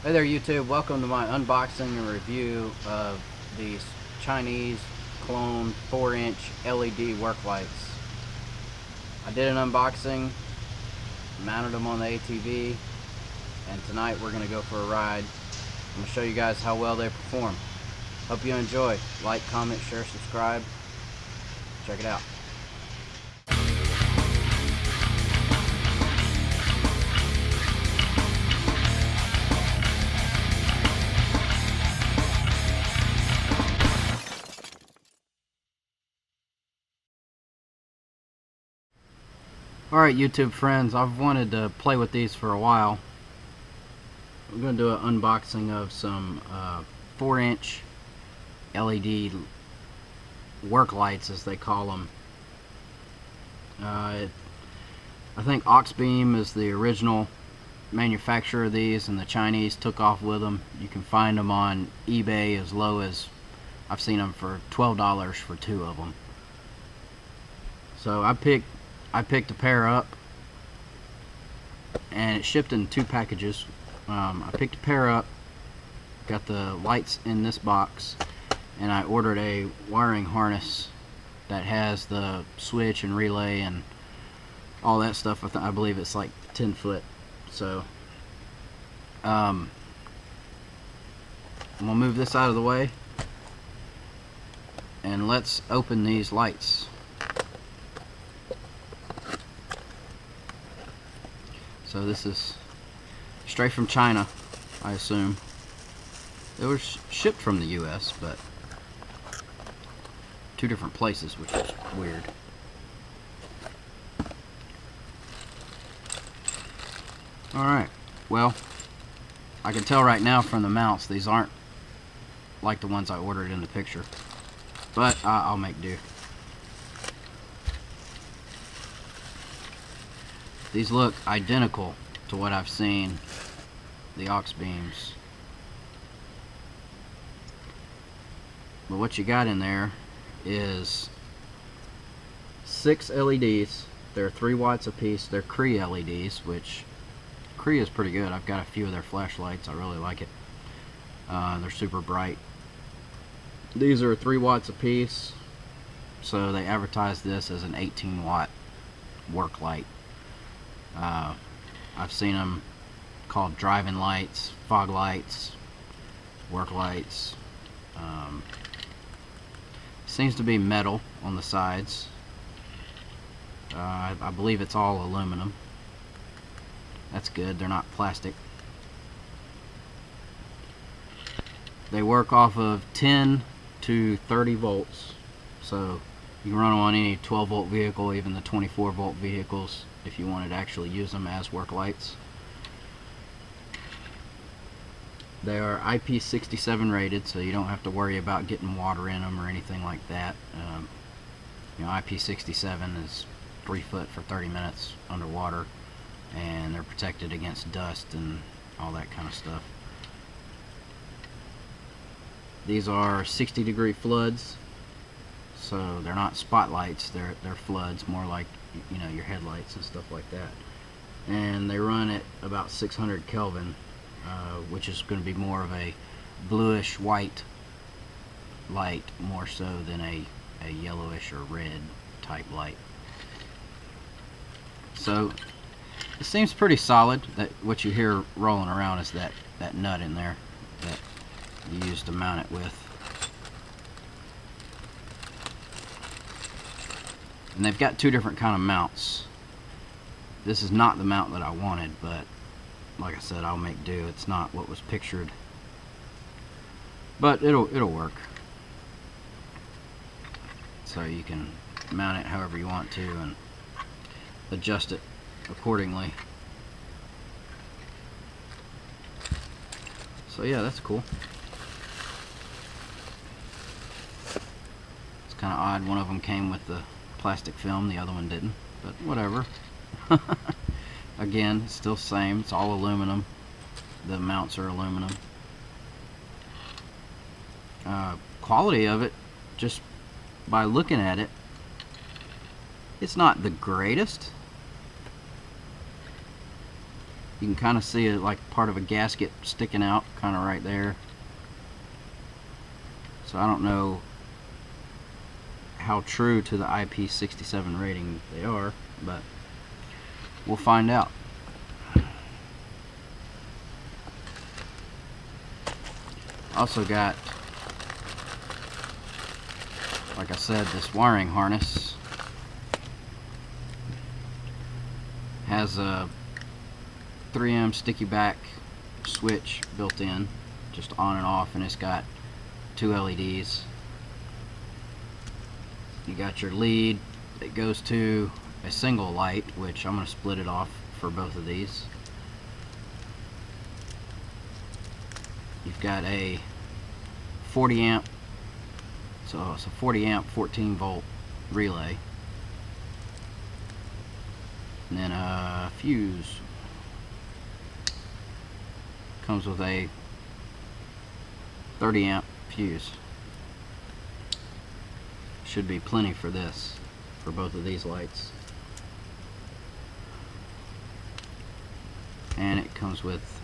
Hey there YouTube, welcome to my unboxing and review of these Chinese clone 4-inch LED work lights. I did an unboxing, mounted them on the ATV, and tonight we're going to go for a ride. I'm going to show you guys how well they perform. Hope you enjoy. Like, comment, share, subscribe. Check it out. Alright YouTube friends, I've wanted to play with these for a while. We're going to do an unboxing of some 4-inch LED work lights, as they call them. I think Oxbeam is the original manufacturer of these, and the Chinese took off with them. You can find them on eBay as low as, I've seen them for $12 for 2 of them. So I picked a pair up, and it shipped in 2 packages. I picked a pair up, got the lights in this box, and I ordered a wiring harness that has the switch and relay and all that stuff. I believe it's like 10 foot. So I'm gonna move this out of the way, and let's open these lights. So this is straight from China, I assume. It was shipped from the US, but 2 different places, which is weird. Alright, well, I can tell right now from the mounts these aren't like the ones I ordered in the picture, but I'll make do. These look identical to what I've seen, the Oxbeams. But what you got in there is 6 LEDs. They're 3 watts a piece. They're Cree LEDs, which Cree is pretty good. I've got a few of their flashlights. I really like it. They're super bright. These are 3 watts a piece, so they advertise this as an 18-watt work light. I've seen them called driving lights, fog lights, work lights. Seems to be metal on the sides. I believe it's all aluminum. That's good, they're not plastic. They work off of 10 to 30 volts, so you can run them on any 12 volt vehicle, even the 24 volt vehicles, if you wanted to actually use them as work lights. They are IP67 rated, so you don't have to worry about getting water in them or anything like that. You know, IP67 is 3 foot for 30 minutes underwater, and they're protected against dust and all that kind of stuff. These are 60-degree floods, so they're not spotlights, they're floods, more like, you know, your headlights and stuff like that. And they run at about 600 Kelvin, which is going to be more of a bluish white light, more so than a yellowish or red type light. So it seems pretty solid. That what you hear rolling around is that nut in there that you use to mount it with. And they've got 2 different kind of mounts. This is not the mount that I wanted, but like I said, I'll make do. It's not what was pictured, but it'll work. So you can mount it however you want to and adjust it accordingly. So yeah, that's cool. It's kind of odd. One of them came with the plastic film, the other one didn't, but whatever. Again, it's still the same. It's all aluminum. The mounts are aluminum. Quality of it, just by looking at it, it's not the greatest. You can kind of see it like part of a gasket sticking out, kind of right there. So I don't know how true to the IP67 rating they are, but we'll find out. Also got, like I said, this wiring harness. Has a 3M sticky back switch built in, just on and off, and it's got 2 LEDs. You got your lead that goes to a single light, which I'm going to split it off for both of these. You've got a 40 amp, so it's a 40 amp 14 volt relay, and then a fuse. Comes with a 30 amp fuse. Should be plenty for this, for both of these lights. And it comes with,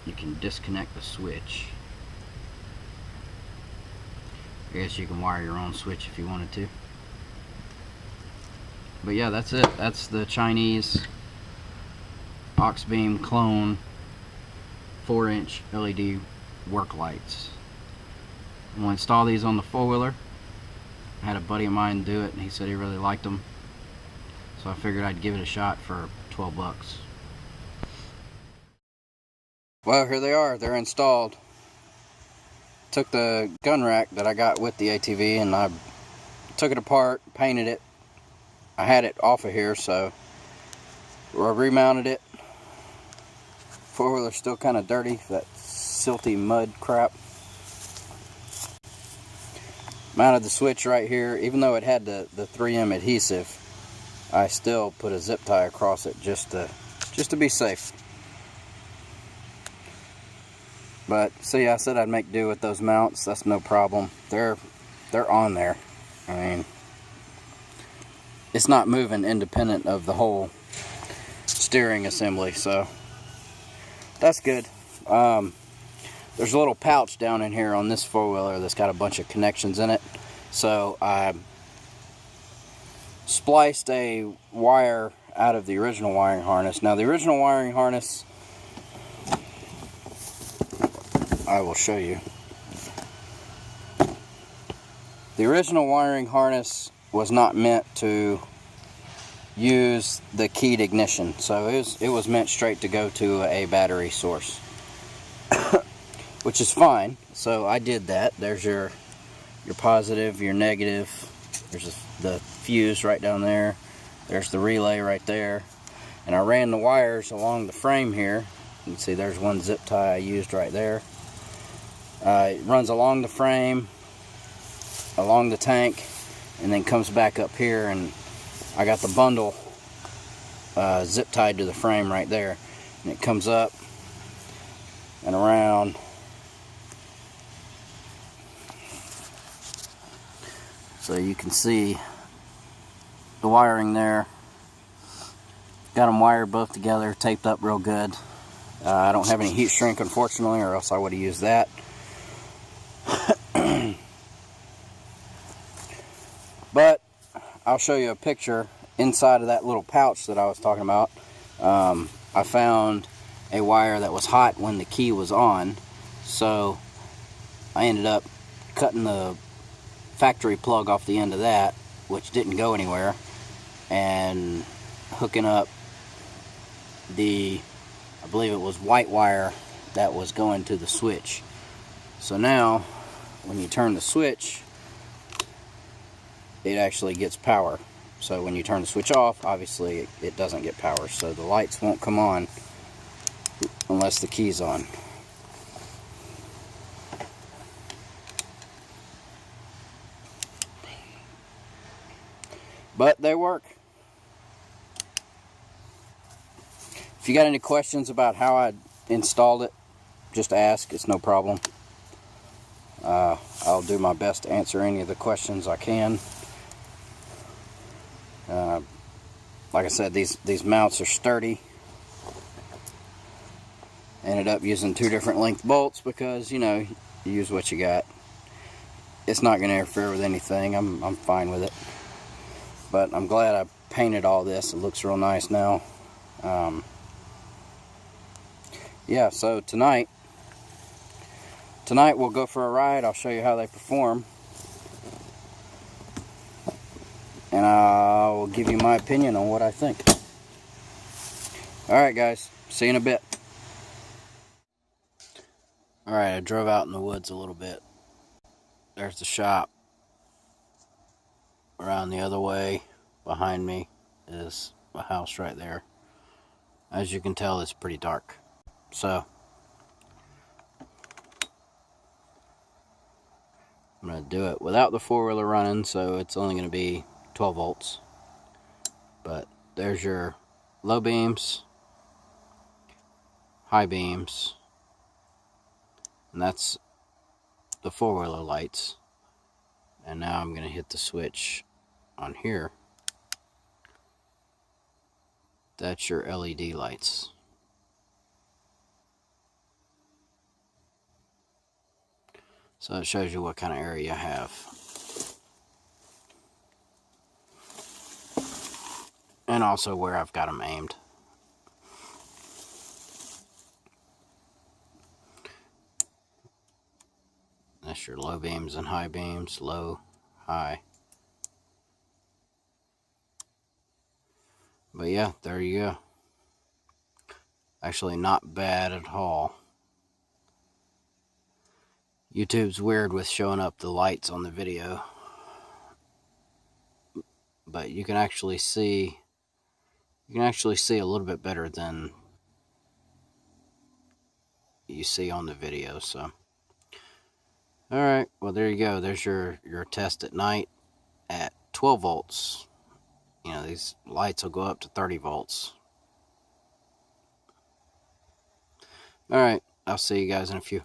you can disconnect the switch. I guess you can wire your own switch if you wanted to. But yeah, that's it. That's the Chinese Oxbeam clone 4-inch LED work lights. I'm going to install these on the 4-wheeler. I had a buddy of mine do it and he said he really liked them, so I figured I'd give it a shot for 12 bucks. Well, here they are. They're installed. Took the gun rack that I got with the ATV and I took it apart, painted it. I had it off of here, so I remounted it. 4-wheeler's still kind of dirty, that silty mud crap. Mounted the switch right here. Even though it had the 3M adhesive, I still put a zip tie across it just to be safe. But see, I said I'd make do with those mounts. That's no problem. They're on there. I mean, it's not moving independent of the whole steering assembly, so that's good. There's a little pouch down in here on this 4-wheeler that's got a bunch of connections in it. So I spliced a wire out of the original wiring harness. Now the original wiring harness, I will show you. The original wiring harness was not meant to use the keyed ignition, so it was meant straight to go to a battery source, which is fine. So I did that. There's your positive, your negative. There's the fuse right down there. There's the relay right there, and I ran the wires along the frame here. You can see there's one zip tie I used right there. It runs along the frame, along the tank, and then comes back up here, and I got the bundle zip tied to the frame right there, and it comes up and around. So you can see the wiring there. Got them wired both together, taped up real good. I don't have any heat shrink, unfortunately, or else I would have used that. But I'll show you a picture inside of that little pouch that I was talking about. I found a wire that was hot when the key was on, so I ended up cutting the factory plug off the end of that, which didn't go anywhere, and hooking up the, I believe it was white wire that was going to the switch. So now when you turn the switch, it actually gets power. So when you turn the switch off, obviously it doesn't get power, so the lights won't come on unless the key's on. But they work. If you got any questions about how I installed it, just ask. It's no problem. I'll do my best to answer any of the questions I can. Like I said, these mounts are sturdy. Ended up using 2 different length bolts because, you know, you use what you got. It's not going to interfere with anything. I'm fine with it. But I'm glad I painted all this. It looks real nice now. Yeah, so tonight we'll go for a ride. I'll show you how they perform. And I'll give you my opinion on what I think. Alright guys, see you in a bit. Alright, I drove out in the woods a little bit. There's the shop. Around the other way, behind me, is a house right there. As you can tell, it's pretty dark. So, I'm going to do it without the four-wheeler running, so it's only going to be 12 volts. But there's your low beams, high beams, and that's the four-wheeler lights. And now I'm going to hit the switch on here. That's your LED lights. So it shows you what kind of area you have. And also where I've got them aimed. That's your low beams and high beams. Low, high. But yeah, there you go. Actually not bad at all. YouTube's weird with showing up the lights on the video. But you can actually see a little bit better than you see on the video, so. Alright, well there you go. There's your test at night at 12 volts. You know, these lights will go up to 30 volts. Alright, I'll see you guys in a few.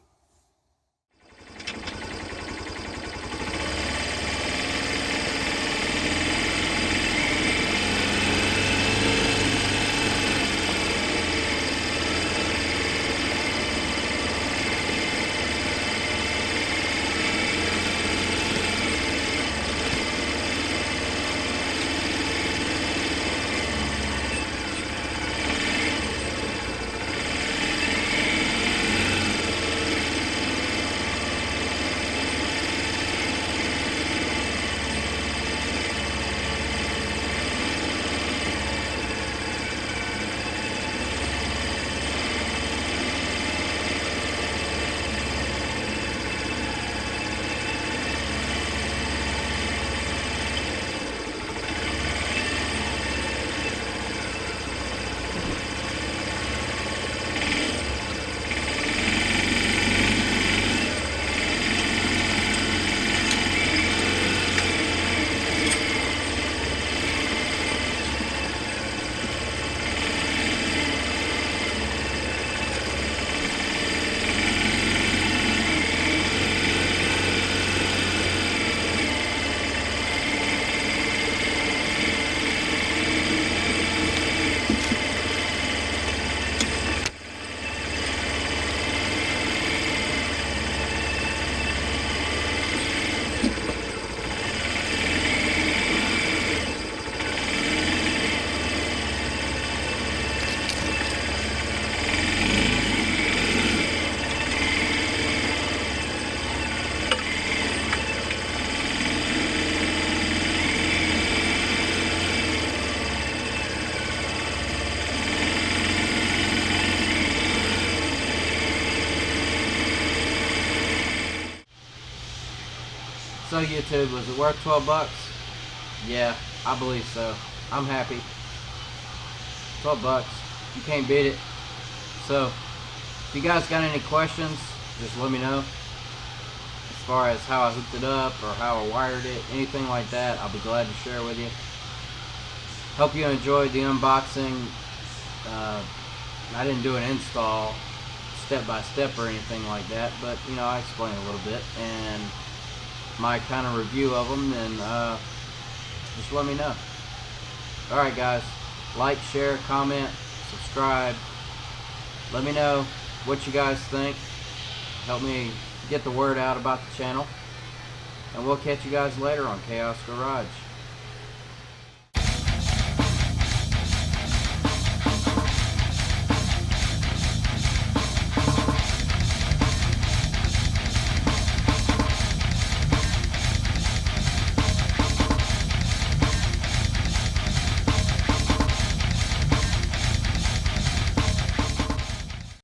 So YouTube, was it worth 12 bucks? Yeah, I believe so. I'm happy. 12 bucks. You can't beat it. So, if you guys got any questions, just let me know. As far as how I hooked it up or how I wired it, anything like that, I'll be glad to share with you. Hope you enjoyed the unboxing. I didn't do an install step by step or anything like that, but you know, I explained a little bit and my kind of review of them, and just let me know. Alright guys, like, share, comment, subscribe. Let me know what you guys think. Help me get the word out about the channel. And we'll catch you guys later on Chaos Garage.